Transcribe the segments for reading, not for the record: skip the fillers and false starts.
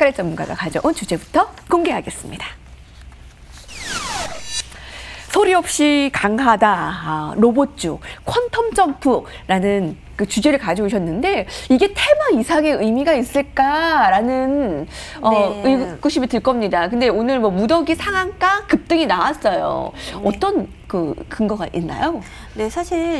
박가래 전문가가 가져온 주제부터 공개하겠습니다. 소리 없이 강하다, 로봇주, 퀀텀 점프라는 그 주제를 가져오셨는데 이게 테마 이상의 의미가 있을까라는 의구심이 들 겁니다. 근데 오늘 뭐 무더기 상한가 급등이 나왔어요. 네. 어떤 그 근거가 있나요? 네,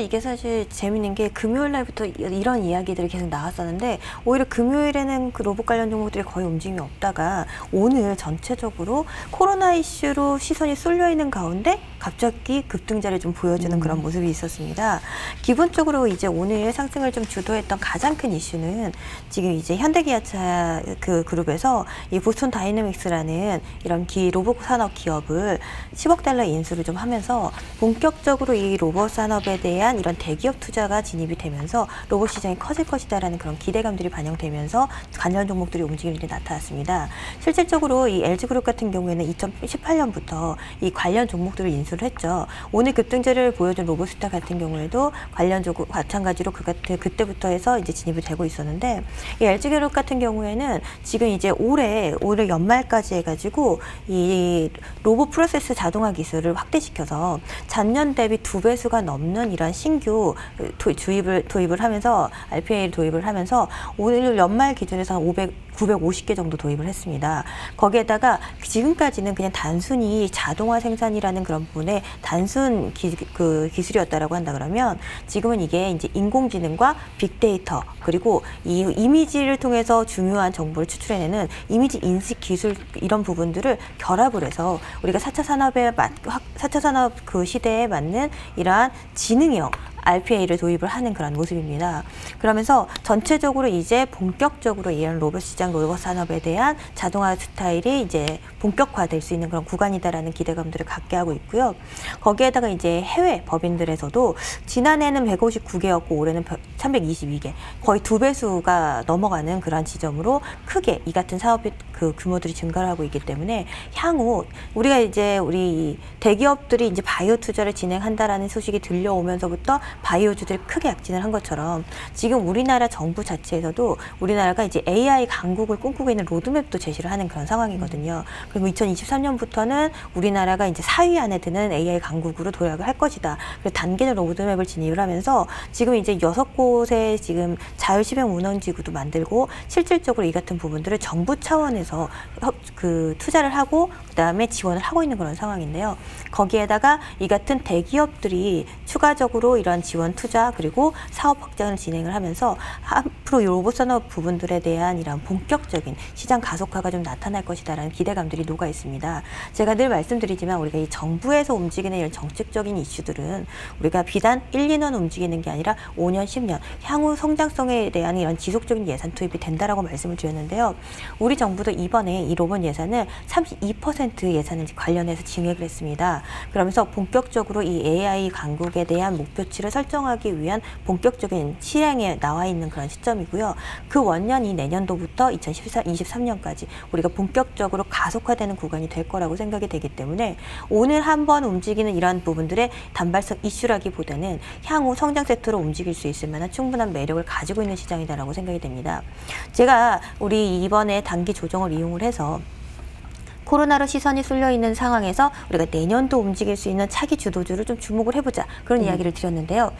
이게 재밌는 게 금요일 날부터 이런 이야기들이 계속 나왔었는데 오히려 금요일에는 그 로봇 관련 종목들이 거의 움직임이 없다가 오늘 전체적으로 코로나 이슈로 시선이 쏠려 있는 가운데 갑자기 급등자를 좀 보여주는 그런 모습이 있었습니다. 기본적으로 이제 오늘 상승을 좀 주도했던 가장 큰 이슈는 지금 이제 현대기아차 그 그룹에서 이 보스턴 다이내믹스라는 이런 로봇 산업 기업을 10억 달러 인수를 좀 하면서 본격적으로 이 로봇 산업에 대한 이런 대기업 투자가 진입이 되면서 로봇 시장이 커질 것이다라는 그런 기대감들이 반영되면서 관련 종목들이 움직임이 나타났습니다. 실질적으로 이 LG그룹 같은 경우에는 2018년부터 이 관련 종목들을 인수를 했죠. 오늘 급등세를 보여준 로봇스타 같은 경우에도 관련 종목 마찬가지로 그때부터 해서 이제 진입이 되고 있었는데 이 LG그룹 같은 경우에는 지금 이제 올해 연말까지 해가지고 이 로봇 프로세스 자동화 기술을 확대시켜서 전년 대비 2배수가 넘는 이러한 신규 도입을 하면서 RPA를 도입을 하면서 오늘 연말 기준에서 950개 정도 도입을 했습니다. 거기에다가 지금까지는 그냥 단순히 자동화 생산이라는 그런 부분에 단순 기술이었다라고 한다 그러면 지금은 이게 이제 인공지능과 빅데이터 그리고 이 이미지를 통해서 중요한 정보를 추출해내는 이미지 인식 기술 이런 부분들을 결합을 해서 우리가 4차 산업 그 시대에 맞는 이러한 지능형 RPA를 도입을 하는 그런 모습입니다. 그러면서 전체적으로 이제 본격적으로 이런 로봇 시장, 로봇 산업에 대한 자동화 스타일이 이제 본격화될 수 있는 그런 구간이다라는 기대감들을 갖게 하고 있고요. 거기에다가 이제 해외 법인들에서도 지난해는 159개였고 올해는 322개, 거의 2배수가 넘어가는 그런 지점으로 크게 이 같은 사업의 그 규모들이 증가를 하고 있기 때문에 향후 우리가 이제 우리 대기업들이 이제 바이오 투자를 진행한다라는 소식이 들려오면서부터 바이오주들이 크게 약진을 한 것처럼 지금 우리나라 정부 자체에서도 우리나라가 이제 AI 강국을 꿈꾸고 있는 로드맵도 제시를 하는 그런 상황이거든요. 그리고 2023년부터는 우리나라가 이제 4위 안에 드는 AI 강국으로 도약을 할 것이다. 그래서 단계적 로드맵을 진입을 하면서 지금 이제 6곳에 지금 자율시범 운영지구도 만들고 실질적으로 이 같은 부분들을 정부 차원에서 그 투자를 하고 그다음에 지원을 하고 있는 그런 상황인데요. 거기에다가 이 같은 대기업들이 추가적으로 이런 지원 투자 그리고 사업 확장을 진행을 하면서 앞으로 이 로봇 산업 부분들에 대한 이런 본격적인 시장 가속화가 좀 나타날 것이다라는 기대감들이 녹아 있습니다. 제가 늘 말씀드리지만 우리가 이 정부에서 움직이는 이런 정책적인 이슈들은 우리가 비단 1, 2년 움직이는 게 아니라 5년, 10년 향후 성장성에 대한 이런 지속적인 예산 투입이 된다라고 말씀을 드렸는데요. 우리 정부도 이번에 이 로봇 예산을 32% 예산을 관련해서 증액을 했습니다. 그러면서 본격적으로 이 AI 강국에 대한 목표치를 설정하기 위한 본격적인 실행에 나와 있는 그런 시점이고요. 그 원년이 내년도부터 2023년까지 우리가 본격적으로 가속화되는 구간이 될 거라고 생각이 되기 때문에 오늘 한번 움직이는 이러한 부분들의 단발성 이슈라기보다는 향후 성장 섹터로 움직일 수 있을 만한 충분한 매력을 가지고 있는 시장이다라고 생각이 됩니다. 제가 우리 이번에 단기 조정을 이용을 해서 코로나로 시선이 쏠려 있는 상황에서 우리가 내년도 움직일 수 있는 차기 주도주를 좀 주목을 해보자 그런 이야기를 드렸는데요.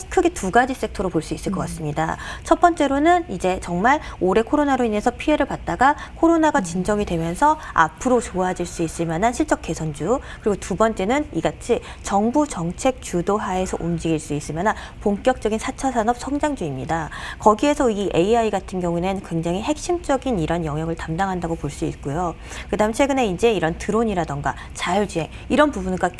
크게 두 가지 섹터로 볼 수 있을 것 같습니다. 첫 번째로는 이제 정말 올해 코로나로 인해서 피해를 봤다가 코로나가 진정이 되면서 앞으로 좋아질 수 있을 만한 실적 개선주, 그리고 두 번째는 이같이 정부 정책 주도하에서 움직일 수 있을 만한 본격적인 4차 산업 성장주입니다. 거기에서 이 AI 같은 경우는 굉장히 핵심적인 이런 영역을 담당한다고 볼 수 있고요. 그다음 최근에 이제 이런 드론이라던가 자율주행 이런 부분과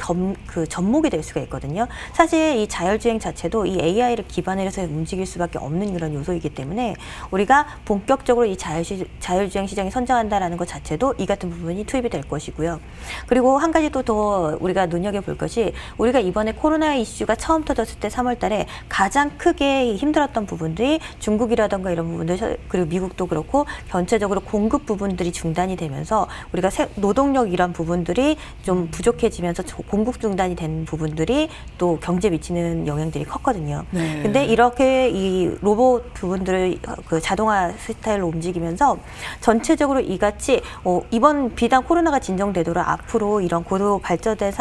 접목이 될 수가 있거든요. 사실 이 자율주행 자체도 이 AI를 기반으로 해서 움직일 수밖에 없는 그런 요소이기 때문에 우리가 본격적으로 이 자율주행 시장이 선정한다라는 것 자체도 이 같은 부분이 투입이 될 것이고요. 그리고 한 가지 또 더 우리가 눈여겨볼 것이 우리가 이번에 코로나 이슈가 처음 터졌을 때 3월 달에 가장 크게 힘들었던 부분들이 중국이라던가 이런 부분들 그리고 미국도 그렇고 전체적으로 공급 부분들이 중단이 되면서 우리가 노동력 이런 부분들이 좀 부족해지면서 공급 중단이 된 부분들이 또 경제에 미치는 영향들이 컸거든요. 네. 근데 이렇게 이 로봇 부분들을 그 자동화 스타일로 움직이면서 전체적으로 이같이 이번 비단 코로나가 진정되도록 앞으로 이런 고도 발전된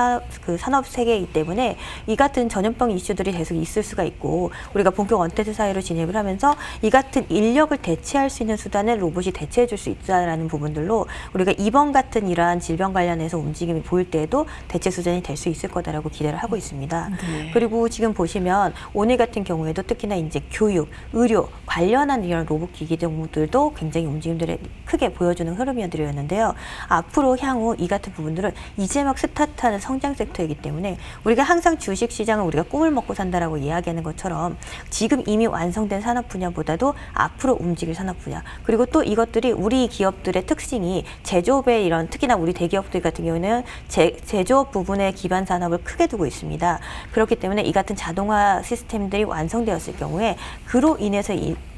산업 세계이기 때문에 이 같은 전염병 이슈들이 계속 있을 수가 있고 우리가 본격 원태세 사회로 진입을 하면서 이 같은 인력을 대체할 수 있는 수단을 로봇이 대체해 줄 수 있다라는 부분들로 우리가 이번 같은 이러한 질병 관련해서 움직임이 보일 때에도 대체 수단이 될 수 있을 거다라고 기대를 하고 있습니다. 네. 그리고 지금 보시면 오늘 같은 경우에도 특히나 이제 교육, 의료 관련한 이런 로봇 기기 정보들도 굉장히 움직임들을 크게 보여주는 흐름이었는데요. 앞으로 향후 이 같은 부분들은 이제 막 스타트하는 성장 섹터이기 때문에 우리가 항상 주식 시장을 우리가 꿈을 먹고 산다라고 이야기하는 것처럼 지금 이미 완성된 산업 분야보다도 앞으로 움직일 산업 분야 그리고 또 이것들이 우리 기업들의 특징이 제조업의 이런 특히나 우리 대기업들 같은 경우는 제조업 부분의 기반 산업을 크게 두고 있습니다. 그렇기 때문에 이 같은 자동화 시스템들이 완성되었을 경우에 그로 인해서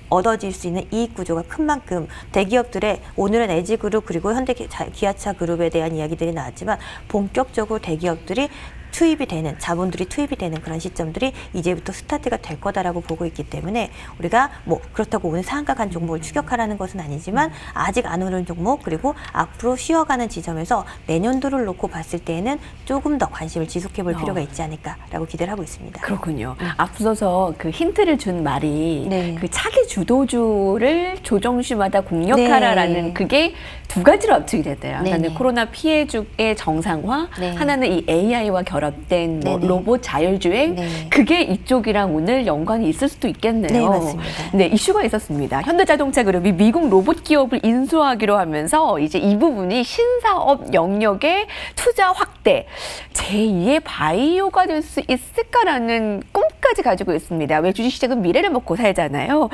얻어질 수 있는 이익 구조가 큰 만큼 대기업들의 오늘은 LG그룹 그리고 현대기아차 그룹에 대한 이야기들이 나왔지만 본격적으로 대기업들이 투입이 되는 자본들이 투입이 되는 그런 시점들이 이제부터 스타트가 될 거다라고 보고 있기 때문에 우리가 뭐 그렇다고 오늘 상한가 간 종목을 추격하라는 것은 아니지만 아직 안 오른 종목 그리고 앞으로 쉬어가는 지점에서 내년도를 놓고 봤을 때에는 조금 더 관심을 지속해 볼 필요가 있지 않을까라고 기대를 하고 있습니다. 그렇군요. 앞서서 그 힌트를 준 말이 네. 그 차기 주도주를 조정시마다 공략하라라는 네. 그게 두 가지로 압축이 됐대요. 네. 하나는 코로나 피해주의 정상화, 네. 하나는 이 AI와 결합된 뭐 네. 로봇 자율주행, 네. 그게 이쪽이랑 오늘 연관이 있을 수도 있겠네요. 네, 맞습니다. 네, 이슈가 있었습니다. 현대자동차 그룹이 미국 로봇 기업을 인수하기로 하면서 이제 이 부분이 신사업 영역의 투자 확대, 제2의 바이오가 될 수 있을까라는 꿈까지 가지고 있습니다. 왜 주식시장은 미래를 먹고 살잖아요.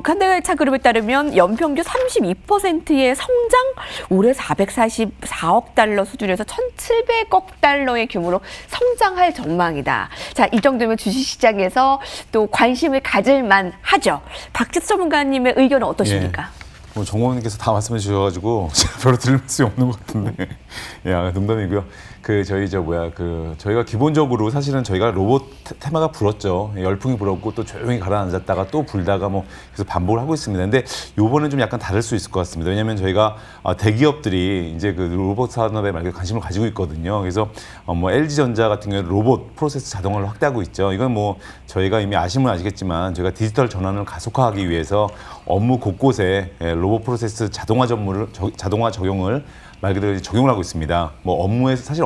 현대차 그룹에 따르면 연평균 32%의 성장, 올해 444억 달러 수준에서 1,700억 달러의 규모로 성장할 전망이다. 자, 이 정도면 주식시장에서 또 관심을 가질만 하죠. 박지수 전문가님의 의견은 어떠십니까? 뭐 정원님께서 다 말씀해 주셔가지고 제가 별로 들을 말씀이 없는 것 같은데, 농담이고요. 저희가 기본적으로 사실은 저희가 로봇 테마가 불었죠. 열풍이 불었고 또 조용히 가라앉았다가 또 불다가 뭐 계속 반복을 하고 있습니다. 근데 요번엔 좀 약간 다를 수 있을 것 같습니다. 왜냐하면 저희가 대기업들이 이제 그 로봇 산업에 말 관심을 가지고 있거든요. 그래서 뭐 LG전자 같은 경우는 로봇 프로세스 자동화를 확대하고 있죠. 이건 뭐 저희가 이미 아시면 아시겠지만 저희가 디지털 전환을 가속화하기 위해서 업무 곳곳에 로봇 프로세스 자동화 적용을 말 그대로 적용을 하고 있습니다. 뭐 업무에서 사실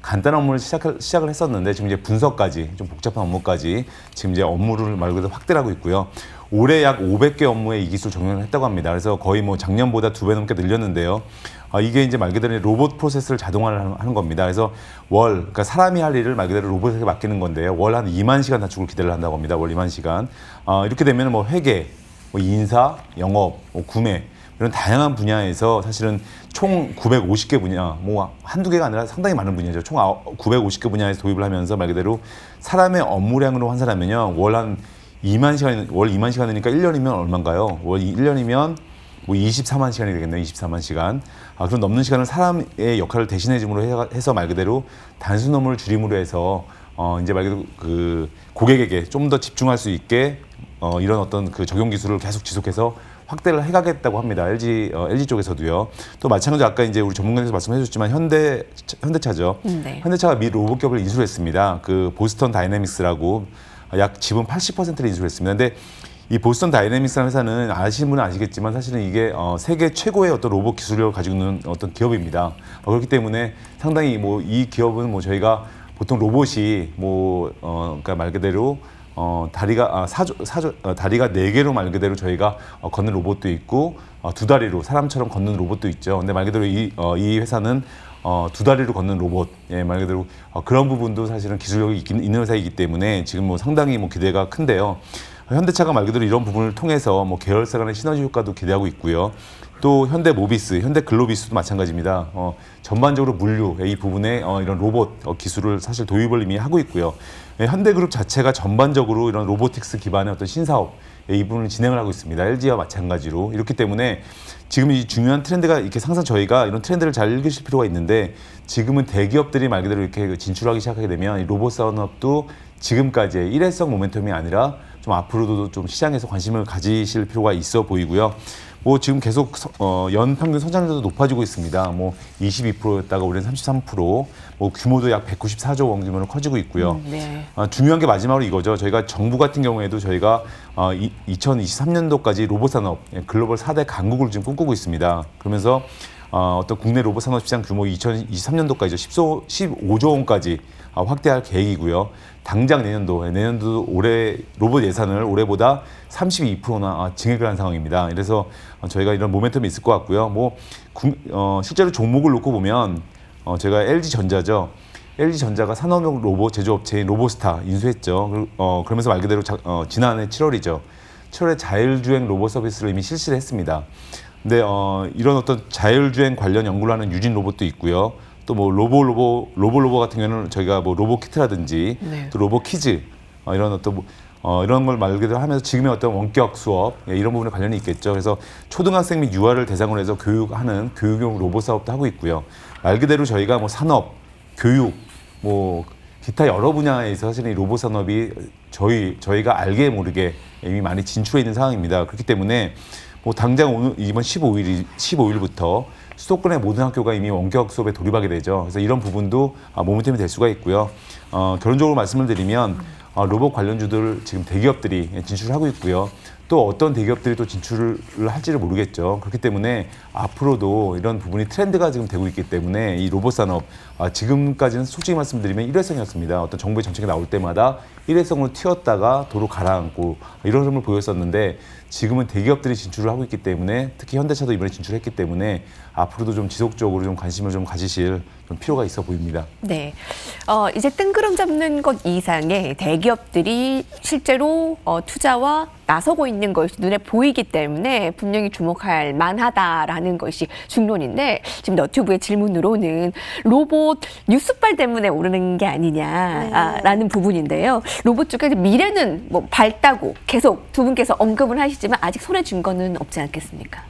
간단한 업무를 시작을 했었는데 지금 이제 분석까지 좀 복잡한 업무까지 지금 이제 업무를 말 그대로 확대를 하하고 있고요. 올해 약 500개 업무에 이 기술 적용을 했다고 합니다. 그래서 거의 뭐 작년보다 2배 넘게 늘렸는데요. 이게 이제 말 그대로 로봇 프로세스를 자동화를 하는 겁니다. 그래서 그러니까 사람이 할 일을 말 그대로 로봇에게 맡기는 건데요. 월 한 2만 시간 단축을 기대를 한다고 합니다. 월 2만 시간. 이렇게 되면 뭐 회계, 뭐 인사, 영업, 뭐 구매 이런 다양한 분야에서 사실은 총 950개 분야, 뭐 한두 개가 아니라 상당히 많은 분야죠. 총 950개 분야에서 도입을 하면서 말 그대로 사람의 업무량으로 환산하면요. 월 2만 시간이니까 1년이면 얼마인가요? 월 1년이면 뭐 24만 시간이 되겠네요. 24만 시간. 그럼 넘는 시간을 사람의 역할을 대신해줌으로 해서 말 그대로 단순 업무를 줄임으로 해서 이제 말 그대로 그 고객에게 좀 더 집중할 수 있게 이런 어떤 그 적용 기술을 계속 지속해서 확대를 해가겠다고 합니다. LG 쪽에서도요. 또 마찬가지로 아까 이제 우리 전문가님께서 말씀해 주셨지만 현대차죠. 네. 현대차가 미 로봇 기업을 인수를 했습니다. 그 보스턴 다이내믹스라고 약 지분 80%를 인수를 했습니다. 근데 이 보스턴 다이내믹스라는 회사는 아시는 분은 아시겠지만 사실은 이게 세계 최고의 어떤 로봇 기술력을 가지고 있는 어떤 기업입니다. 그렇기 때문에 상당히 뭐 이 기업은 뭐 저희가 보통 로봇이 그러니까 말 그대로 다리가 4개로 말 그대로 저희가 걷는 로봇도 있고 2다리로 사람처럼 걷는 로봇도 있죠. 근데 말 그대로 이 회사는 2다리로 걷는 로봇, 말 그대로 그런 부분도 사실은 기술력이 있는 회사이기 때문에 지금 뭐 상당히 뭐 기대가 큰데요. 현대차가 말 그대로 이런 부분을 통해서 뭐 계열사 간의 시너지 효과도 기대하고 있고요. 또 현대모비스, 현대글로비스도 마찬가지입니다. 전반적으로 물류 이 부분에 이런 로봇 기술을 사실 도입을 이미 하고 있고요. 현대그룹 자체가 전반적으로 이런 로보틱스 기반의 어떤 신사업 이 부분을 진행을 하고 있습니다. LG와 마찬가지로. 이렇기 때문에 지금 이 중요한 트렌드가 이렇게 항상 저희가 이런 트렌드를 잘 읽으실 필요가 있는데 지금은 대기업들이 말 그대로 이렇게 진출하기 시작하게 되면 이 로봇 산업도 지금까지의 일회성 모멘텀이 아니라 좀 앞으로도 좀 시장에서 관심을 가지실 필요가 있어 보이고요. 뭐 지금 계속 연평균 성장률도 높아지고 있습니다. 뭐 22%였다가 올해는 33%, 뭐 규모도 약 194조 원 규모로 커지고 있고요. 네. 중요한 게 마지막으로 이거죠. 저희가 정부 같은 경우에도 저희가 2023년도까지 로봇 산업 글로벌 4대 강국을 지금 꿈꾸고 있습니다. 그러면서 어떤 국내 로봇 산업 시장 규모 2023년도까지 15조 원까지 확대할 계획이고요. 당장 내년도 올해 로봇 예산을 올해보다 32%나 증액을 한 상황입니다. 그래서 저희가 이런 모멘텀이 있을 것 같고요. 뭐 실제로 종목을 놓고 보면 제가 LG전자죠. LG전자가 산업용 로봇 제조업체인 로보스타 인수했죠. 그러면서 말 그대로 지난해 7월이죠. 7월에 자율주행 로봇 서비스를 이미 실시를 했습니다. 근데 이런 어떤 자율주행 관련 연구를 하는 유진 로봇도 있고요. 또 뭐 로보 같은 경우는 저희가 뭐 로보키트라든지 네. 또 로보키즈 이런 어떤 이런 걸 말 그대로 하면서 지금의 어떤 원격 수업 이런 부분에 관련이 있겠죠. 그래서 초등학생 및 유아를 대상으로 해서 교육하는 교육용 로봇 사업도 하고 있고요. 말 그대로 저희가 뭐 산업, 교육, 뭐 기타 여러 분야에서 사실은 이 로봇 산업이 저희가 알게 모르게 이미 많이 진출해 있는 상황입니다. 그렇기 때문에 뭐 당장 오늘 이번 15일부터 수도권의 모든 학교가 이미 원격 수업에 돌입하게 되죠. 그래서 이런 부분도 모멘텀이 될 수가 있고요. 결론적으로 말씀을 드리면 로봇 관련주들 지금 대기업들이 진출을 하고 있고요. 또 어떤 대기업들이 또 진출을 할지를 모르겠죠. 그렇기 때문에 앞으로도 이런 부분이 트렌드가 지금 되고 있기 때문에 이 로봇 산업 지금까지는 솔직히 말씀드리면 일회성이었습니다. 어떤 정부의 정책이 나올 때마다 일회성으로 튀었다가 도로 가라앉고 이런 흐름을 보였었는데 지금은 대기업들이 진출을 하고 있기 때문에 특히 현대차도 이번에 진출했기 때문에 앞으로도 좀 지속적으로 좀 관심을 좀 가지실 좀 필요가 있어 보입니다. 네, 이제 뜬구름 잡는 것 이상의 대기업들이 실제로 투자와 나서고 있는 것이 눈에 보이기 때문에 분명히 주목할 만하다라는 것이 중론인데 지금 너튜브의 질문으로는 로봇 뉴스발 때문에 오르는 게 아니냐라는 부분인데요. 로봇 쪽에 미래는 뭐 밝다고 계속 두 분께서 언급을 하시지만 아직 손에 쥔 거는 없지 않겠습니까?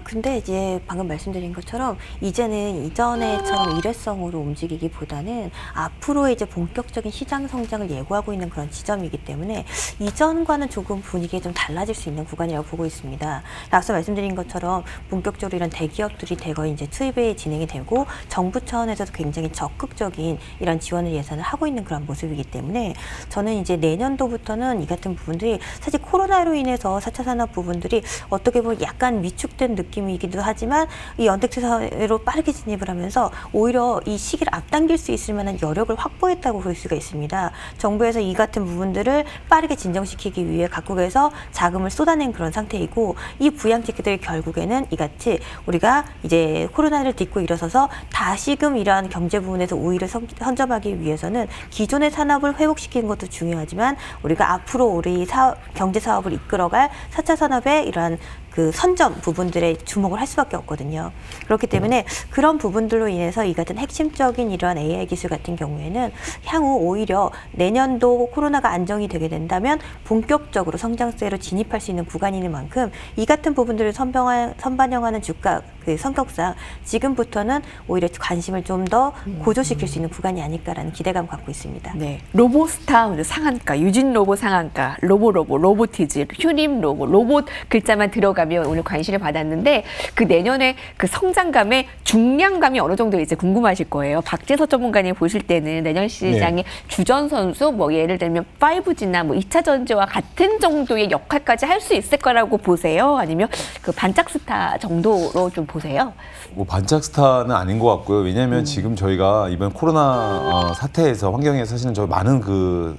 근데 이제 방금 말씀드린 것처럼 이제는 이전에처럼 일회성으로 움직이기보다는 앞으로 이제 본격적인 시장 성장을 예고하고 있는 그런 지점이기 때문에 이전과는 조금 분위기가 좀 달라질 수 있는 구간이라고 보고 있습니다. 앞서 말씀드린 것처럼 본격적으로 이런 대기업들이 대거 이제 투입이 진행이 되고 정부 차원에서도 굉장히 적극적인 이런 지원을 예산을 하고 있는 그런 모습이기 때문에 저는 이제 내년도부터는 이 같은 부분들이 사실 코로나로 인해서 4차 산업 부분들이 어떻게 보면 약간 위축된 느낌이기도 하지만 이 연택제사회로 빠르게 진입을 하면서 오히려 이 시기를 앞당길 수 있을 만한 여력을 확보했다고 볼 수가 있습니다. 정부에서 이 같은 부분들을 빠르게 진정시키기 위해 각국에서 자금을 쏟아낸 그런 상태이고 이 부양책들이 결국에는 이같이 우리가 이제 코로나를 딛고 일어서서 다시금 이러한 경제 부분에서 오히려 선점하기 위해서는 기존의 산업을 회복시키는 것도 중요하지만 우리가 앞으로 우리 경제 사업을 이끌어갈 4차 산업의 이러한 그 선점 부분들에 주목을 할 수밖에 없거든요. 그렇기 때문에 그런 부분들로 인해서 이 같은 핵심적인 이러한 AI 기술 같은 경우에는 향후 오히려 내년도 코로나가 안정이 되게 된다면 본격적으로 성장세로 진입할 수 있는 구간인 만큼 이 같은 부분들을 선반영하는 주가 그 성격상 지금부터는 오히려 관심을 좀 더 고조시킬 수 있는 구간이 아닐까라는 기대감을 갖고 있습니다. 네, 로보스타 상한가, 유진 로봇 상한가, 로보티즈, 휴림 로봇 글자만 들어가면 오늘 관심을 받았는데 그 내년에 그 성장감의 중량감이 어느 정도 이제 궁금하실 거예요. 박재서 전문가님 보실 때는 내년 시장의 주전 선수 뭐 예를 들면 5G나 뭐 2차 전지와 같은 정도의 역할까지 할 수 있을 거라고 보세요? 아니면 그 반짝 스타 정도로 좀 보세요? 보세요? 뭐 반짝 스타는 아닌 것 같고요. 왜냐하면 지금 저희가 이번 코로나 사태에서 환경에서 사실은 저 많은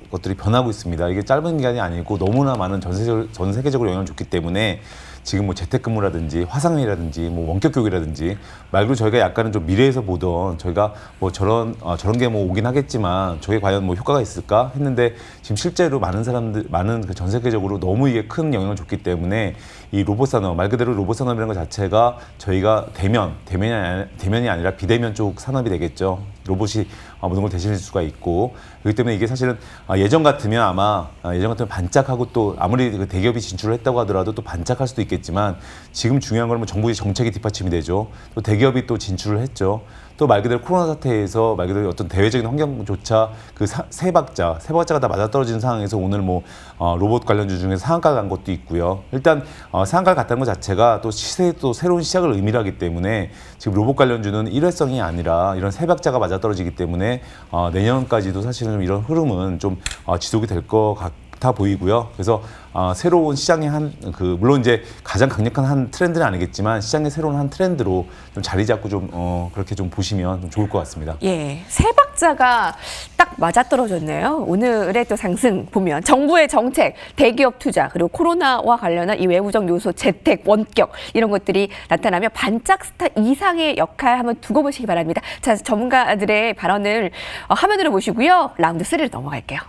것들이 변하고 있습니다. 이게 짧은 기간이 아니고 너무나 많은 전 세계적으로 영향을 줬기 때문에 지금 뭐 재택근무라든지 화상회의라든지 뭐 원격 교육이라든지 말 그대로 저희가 약간은 좀 미래에서 보던 저희가 뭐 저런 게 뭐 오긴 하겠지만 저게 과연 뭐 효과가 있을까 했는데 지금 실제로 많은 그 전 세계적으로 너무 이게 큰 영향을 줬기 때문에 이 로봇 산업 말 그대로 로봇 산업이라는 것 자체가 저희가 대면이 아니라 비대면 쪽 산업이 되겠죠. 로봇이 모든 걸 대신할 수가 있고 그렇기 때문에 이게 사실은 예전 같으면 반짝하고 또 아무리 그 대기업이 진출을 했다고 하더라도 또 반짝할 수도 있겠지만 지금 중요한 건 뭐 정부의 정책이 뒷받침이 되죠. 또 대기업이 또 진출을 했죠. 또 말 그대로 코로나 사태에서 말 그대로 어떤 대외적인 환경조차 그 세 박자가 다 맞아떨어지는 상황에서 오늘 뭐 로봇 관련주 중에서 상한가 간 것도 있고요. 일단 상한가를 갔다는 것 자체가 또 시세에 또 새로운 시작을 의미하기 때문에 지금 로봇 관련주는 일회성이 아니라 이런 세 박자가 맞아떨어지기 때문에 내년까지도 사실은 좀 이런 흐름은 좀 지속이 될 것 같아 보이고요. 그래서 새로운 시장의 물론 이제 가장 강력한 한 트렌드는 아니겠지만 시장의 새로운 한 트렌드로 좀 자리 잡고 좀 그렇게 좀 보시면 좀 좋을 것 같습니다. 예, 세 박자가 딱 맞아떨어졌네요. 오늘의 또 상승 보면 정부의 정책, 대기업 투자, 그리고 코로나와 관련한 이 외부적 요소, 재택, 원격 이런 것들이 나타나면 반짝 스타 이상의 역할 한번 두고 보시기 바랍니다. 자, 전문가들의 발언을 화면으로 보시고요. 라운드 3를 넘어갈게요.